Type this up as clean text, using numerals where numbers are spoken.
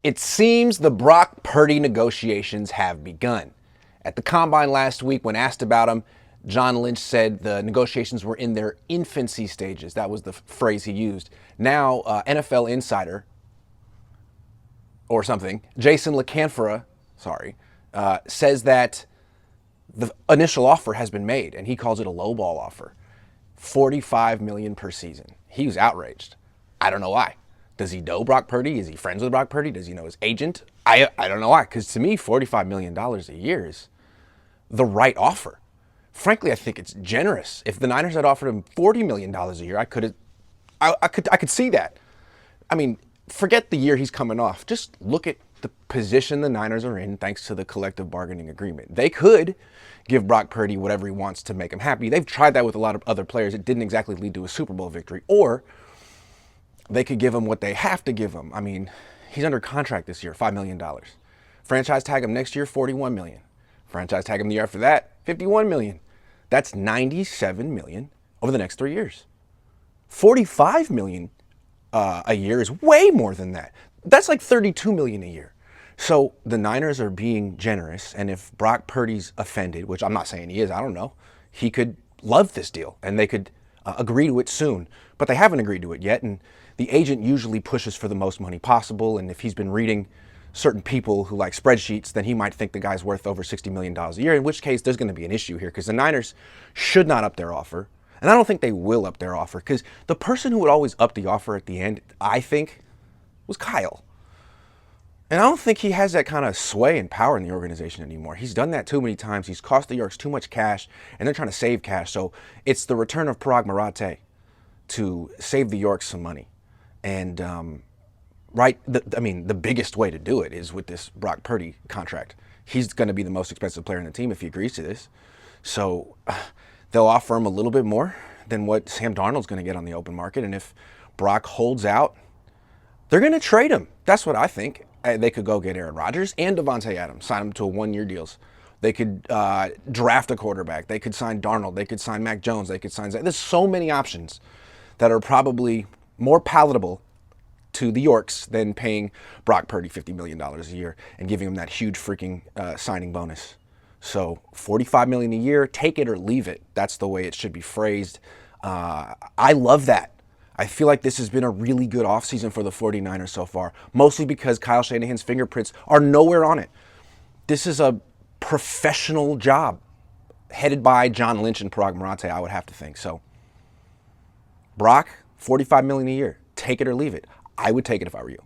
It seems the Brock Purdy negotiations have begun. At the Combine last week, when asked about him, John Lynch said the negotiations were in their infancy stages. That was the phrase he used. Now, NFL insider or something, Jason LaCanfora, says that the initial offer has been made, and he calls it a lowball offer. $45 million per season. He was outraged. I don't know why. Does he know Brock Purdy? Is he friends with Brock Purdy? Does he know his agent? I don't know why, because to me, $45 million a year is the right offer. Frankly, I think it's generous. If the Niners had offered him $40 million a year, I could see that. I mean, forget the year he's coming off. Just look at the position the Niners are in thanks to the collective bargaining agreement. They could give Brock Purdy whatever he wants to make him happy. They've tried that with a lot of other players. It didn't exactly lead to a Super Bowl victory. Or they could give him what they have to give him. I mean, he's under contract this year, $5 million. Franchise tag him next year, $41 million. Franchise tag him the year after that, $51 million. That's $97 million over the next 3 years. $45 million a year is way more than that. That's like $32 million a year. So the Niners are being generous, and if Brock Purdy's offended, which I'm not saying he is, I don't know, he could love this deal, and they could agree to it soon. But they haven't agreed to it yet, and the agent usually pushes for the most money possible, and if he's been reading certain people who like spreadsheets, then he might think the guy's worth over $60 million a year, in which case there's going to be an issue here, because the Niners should not up their offer, and I don't think they will up their offer, because the person who would always up the offer at the end, I think, was Kyle. And I don't think he has that kind of sway and power in the organization anymore. He's done that too many times. He's cost the Yorks too much cash, and they're trying to save cash. So it's the return of Parag Marathe to save the Yorks some money. And, the biggest way to do it is with this Brock Purdy contract. He's going to be the most expensive player on the team if he agrees to this. So they'll offer him a little bit more than what Sam Darnold's going to get on the open market. And if Brock holds out, they're going to trade him. That's what I think. They could go get Aaron Rodgers and Devontae Adams, sign them to one-year deals. They could draft a quarterback. They could sign Darnold. They could sign Mac Jones. They could sign Zach. There's so many options that are probably more palatable to the Yorks than paying Brock Purdy $50 million a year and giving him that huge freaking signing bonus. So $45 million a year, take it or leave it. That's the way it should be phrased. I love that. I feel like this has been a really good offseason for the 49ers so far, mostly because Kyle Shanahan's fingerprints are nowhere on it. This is a professional job headed by John Lynch and Parag Marathe, I would have to think. So, Brock, $45 million a year. Take it or leave it. I would take it if I were you.